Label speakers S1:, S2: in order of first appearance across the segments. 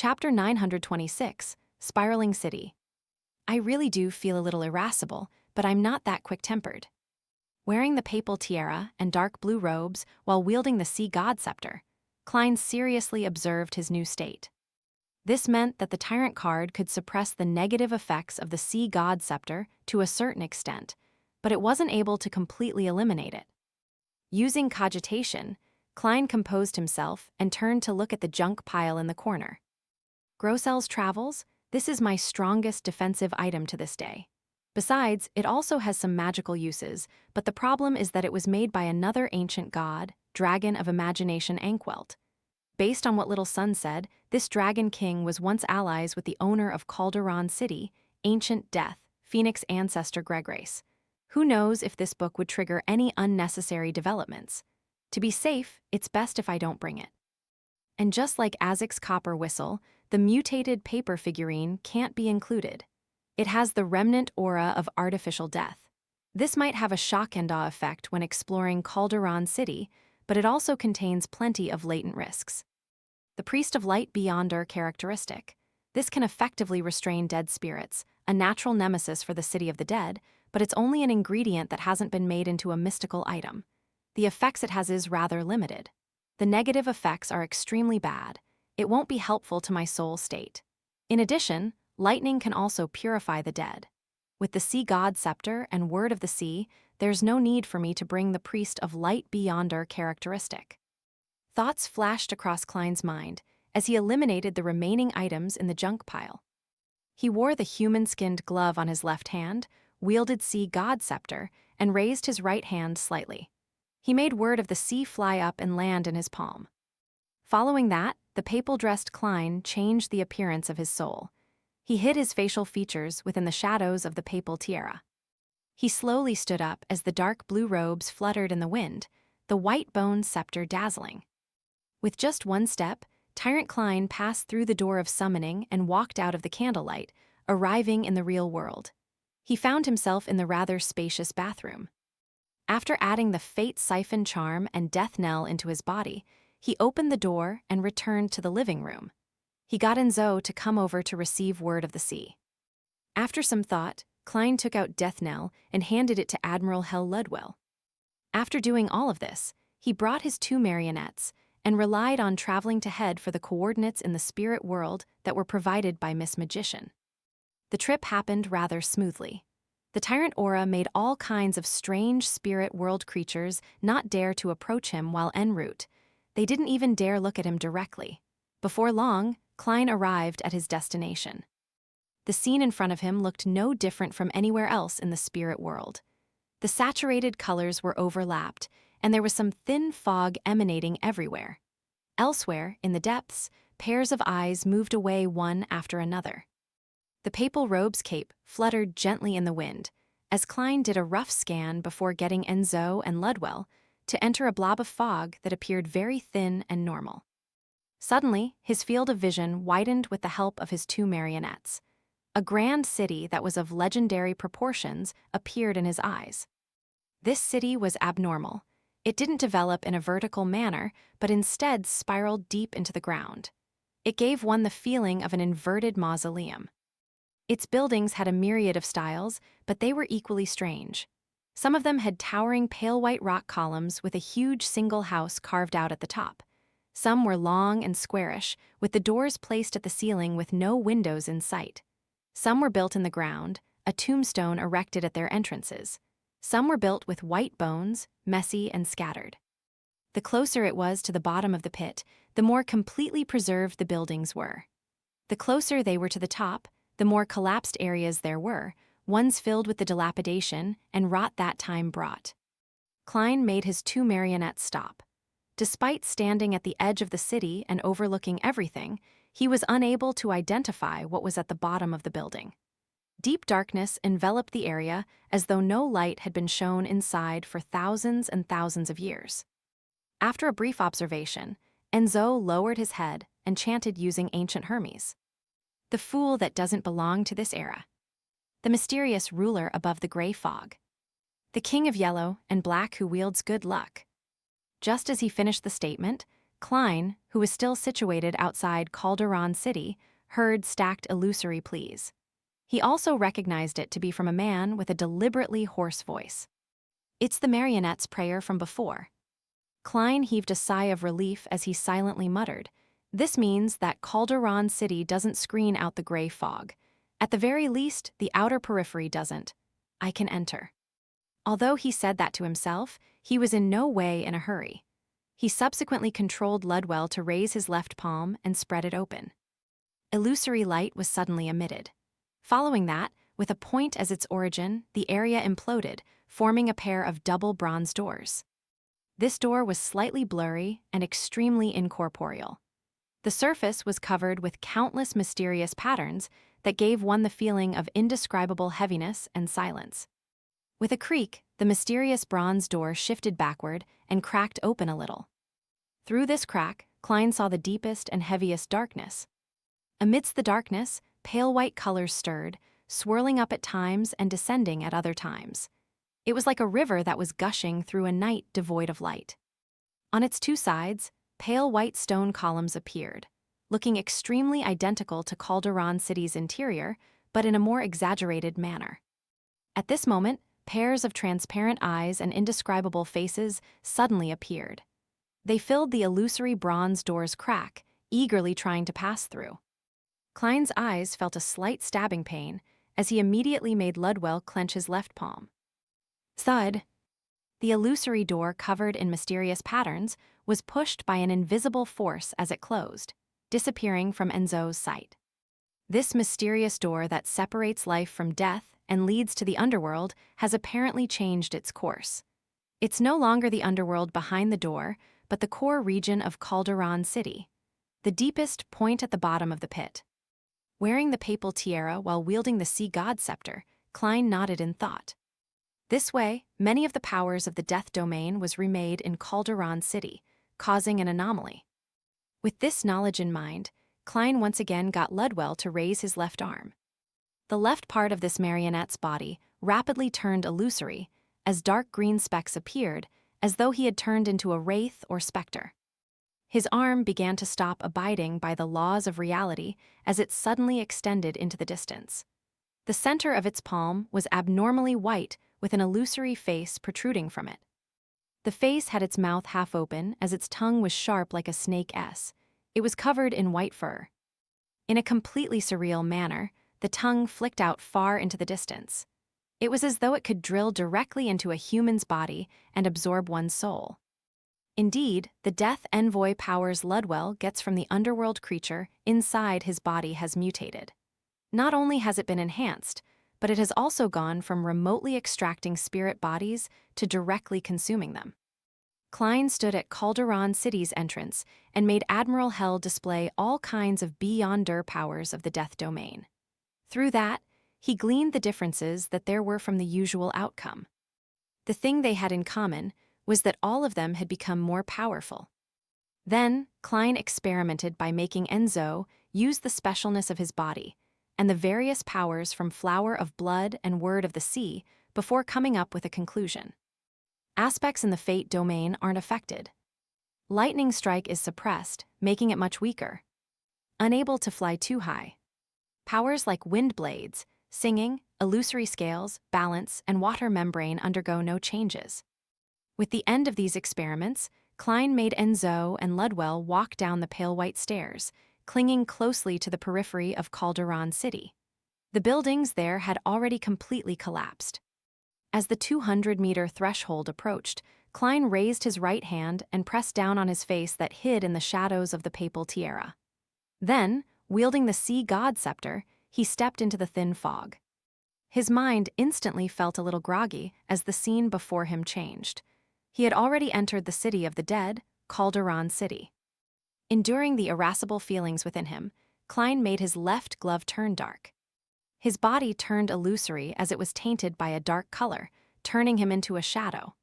S1: Chapter 926, Spiraling City. I really do feel a little irascible, but I'm not that quick-tempered. Wearing the papal tiara and dark blue robes while wielding the sea god scepter, Klein seriously observed his new state. This meant that the tyrant card could suppress the negative effects of the sea god scepter to a certain extent, but it wasn't able to completely eliminate it. Using cogitation, Klein composed himself and turned to look at the junk pile in the corner. Grossel's Travels, this is my strongest defensive item to this day. Besides, it also has some magical uses, but the problem is that it was made by another ancient god, Dragon of Imagination Ankwelt. Based on what Little Sun said, this Dragon King was once allies with the owner of Calderon City, Ancient Death, Phoenix ancestor Gregrace. Who knows if this book would trigger any unnecessary developments? To be safe, it's best if I don't bring it. And just like Azek's copper whistle, the mutated paper figurine can't be included. It has the remnant aura of artificial death. This might have a shock and awe effect when exploring Calderon City, but it also contains plenty of latent risks. The Priest of Light Beyonder characteristic. This can effectively restrain dead spirits, a natural nemesis for the City of the Dead, but it's only an ingredient that hasn't been made into a mystical item. The effects it has is rather limited. The negative effects are extremely bad. It won't be helpful to my soul state. In addition, lightning can also purify the dead. With the Sea God Scepter and Word of the Sea, there's no need for me to bring the Priest of Light Beyonder characteristic. Thoughts flashed across Klein's mind as he eliminated the remaining items in the junk pile. He wore the human-skinned glove on his left hand, wielded Sea God Scepter, and raised his right hand slightly. He made Word of the Sea fly up and land in his palm. Following that, the papal-dressed Klein changed the appearance of his soul. He hid his facial features within the shadows of the papal tiara. He slowly stood up as the dark blue robes fluttered in the wind, the white-bone scepter dazzling. With just one step, Tyrant Klein passed through the door of summoning and walked out of the candlelight, arriving in the real world. He found himself in the rather spacious bathroom. After adding the Fate Siphon charm and Death Knell into his body, he opened the door and returned to the living room. He got Enzo to come over to receive Word of the Sea. After some thought, Klein took out Death Knell and handed it to Admiral Hel Ludwell. After doing all of this, he brought his two marionettes and relied on traveling to head for the coordinates in the spirit world that were provided by Miss Magician. The trip happened rather smoothly. The Tyrant Aura made all kinds of strange spirit world creatures not dare to approach him while en route. They didn't even dare look at him directly. Before long, Klein arrived at his destination. The scene in front of him looked no different from anywhere else in the spirit world. The saturated colors were overlapped, and there was some thin fog emanating everywhere. Elsewhere, in the depths, pairs of eyes moved away one after another. The papal robe's cape fluttered gently in the wind, as Klein did a rough scan before getting Enzo and Ludwell to enter a blob of fog that appeared very thin and normal. Suddenly, his field of vision widened with the help of his two marionettes. A grand city that was of legendary proportions appeared in his eyes. This city was abnormal. It didn't develop in a vertical manner, but instead spiraled deep into the ground. It gave one the feeling of an inverted mausoleum. Its buildings had a myriad of styles, but they were equally strange. Some of them had towering pale white rock columns with a huge single house carved out at the top. Some were long and squarish, with the doors placed at the ceiling with no windows in sight. Some were built in the ground, a tombstone erected at their entrances. Some were built with white bones, messy and scattered. The closer it was to the bottom of the pit, the more completely preserved the buildings were. The closer they were to the top, the more collapsed areas there were, ones filled with the dilapidation and rot that time brought. Klein made his two marionettes stop. Despite standing at the edge of the city and overlooking everything, he was unable to identify what was at the bottom of the building. Deep darkness enveloped the area as though no light had been shown inside for thousands and thousands of years. After a brief observation, Enzo lowered his head and chanted using ancient Hermes. The fool that doesn't belong to this era. The mysterious ruler above the gray fog. The king of yellow and black who wields good luck. Just as he finished the statement, Klein, who was still situated outside Calderon City, heard stacked illusory pleas. He also recognized it to be from a man with a deliberately hoarse voice. It's the marionette's prayer from before. Klein heaved a sigh of relief as he silently muttered, "This means that Calderon City doesn't screen out the gray fog. At the very least, the outer periphery doesn't. I can enter." Although he said that to himself, he was in no way in a hurry. He subsequently controlled Ludwell to raise his left palm and spread it open. Illusory light was suddenly emitted. Following that, with a point as its origin, the area imploded, forming a pair of double bronze doors. This door was slightly blurry and extremely incorporeal. The surface was covered with countless mysterious patterns that gave one the feeling of indescribable heaviness and silence. With a creak, the mysterious bronze door shifted backward and cracked open a little. Through this crack, Klein saw the deepest and heaviest darkness. Amidst the darkness, pale white colors stirred, swirling up at times and descending at other times. It was like a river that was gushing through a night devoid of light. On its two sides, pale white stone columns appeared, looking extremely identical to Calderon City's interior, but in a more exaggerated manner. At this moment, pairs of transparent eyes and indescribable faces suddenly appeared. They filled the illusory bronze door's crack, eagerly trying to pass through. Klein's eyes felt a slight stabbing pain as he immediately made Ludwell clench his left palm. Thud! The illusory door, covered in mysterious patterns, was pushed by an invisible force as it closed, disappearing from Enzo's sight. This mysterious door that separates life from death and leads to the underworld has apparently changed its course. It's no longer the underworld behind the door, but the core region of Calderon City, the deepest point at the bottom of the pit. Wearing the papal tiara while wielding the sea god scepter, Klein nodded in thought. This way, many of the powers of the death domain was remade in Calderon City, causing an anomaly. With this knowledge in mind, Klein once again got Ludwell to raise his left arm. The left part of this marionette's body rapidly turned illusory as dark green specks appeared, as though he had turned into a wraith or specter. His arm began to stop abiding by the laws of reality as it suddenly extended into the distance. The center of its palm was abnormally white with an illusory face protruding from it. The face had its mouth half open as its tongue was sharp like a snake S. It was covered in white fur. In a completely surreal manner, the tongue flicked out far into the distance. It was as though it could drill directly into a human's body and absorb one's soul. Indeed, the death envoy powers Ludwell gets from the underworld creature inside his body has mutated. Not only has it been enhanced, but it has also gone from remotely extracting spirit bodies to directly consuming them. Klein stood at Calderon City's entrance and made Admiral Hell display all kinds of beyonder powers of the death domain. Through that, he gleaned the differences that there were from the usual outcome. The thing they had in common was that all of them had become more powerful. Then, Klein experimented by making Enzo use the specialness of his body and the various powers from Flower of Blood and Word of the Sea before coming up with a conclusion. Aspects in the fate domain aren't affected. Lightning strike is suppressed, making it much weaker. Unable to fly too high. Powers like wind blades, singing, illusory scales, balance, and water membrane undergo no changes. With the end of these experiments, Klein made Enzo and Ludwell walk down the pale white stairs, clinging closely to the periphery of Calderon City. The buildings there had already completely collapsed. As the 200-meter threshold approached, Klein raised his right hand and pressed down on his face that hid in the shadows of the papal tiara. Then, wielding the sea god scepter, he stepped into the thin fog. His mind instantly felt a little groggy as the scene before him changed. He had already entered the city of the dead, Calderon City. Enduring the irascible feelings within him, Klein made his left glove turn dark. His body turned illusory as it was tainted by a dark color, turning him into a shadow.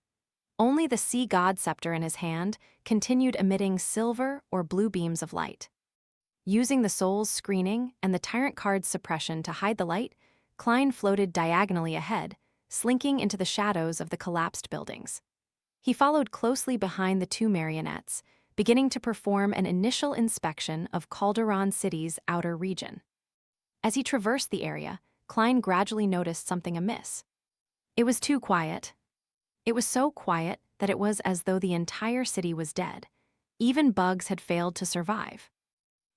S1: Only the sea god scepter in his hand continued emitting silver or blue beams of light. Using the soul's screening and the tyrant card's suppression to hide the light, Klein floated diagonally ahead, slinking into the shadows of the collapsed buildings. He followed closely behind the two marionettes, beginning to perform an initial inspection of Calderon City's outer region. As he traversed the area, Klein gradually noticed something amiss. It was too quiet. It was so quiet that it was as though the entire city was dead. Even bugs had failed to survive.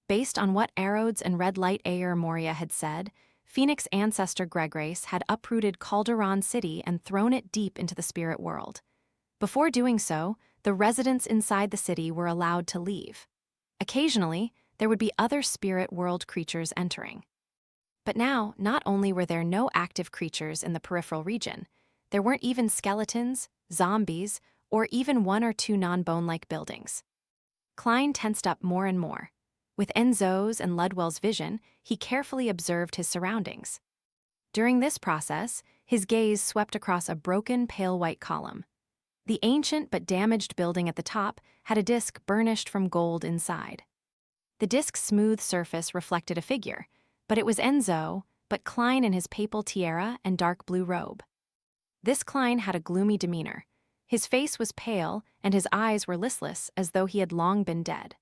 S1: Based on what Arodes and Red Light Ayer Moria had said, Phoenix ancestor Gregrace had uprooted Calderon City and thrown it deep into the spirit world. Before doing so, the residents inside the city were allowed to leave. Occasionally, there would be other spirit world creatures entering. But now, not only were there no active creatures in the peripheral region, there weren't even skeletons, zombies, or even one or two non-bone-like buildings. Klein tensed up more and more. With Enzo's and Ludwell's vision, he carefully observed his surroundings. During this process, his gaze swept across a broken pale white column. The ancient but damaged building at the top had a disc burnished from gold inside. The disc's smooth surface reflected a figure, but it was Enzo, but Klein in his papal tiara and dark blue robe. This Klein had a gloomy demeanor. His face was pale, and his eyes were listless as though he had long been dead.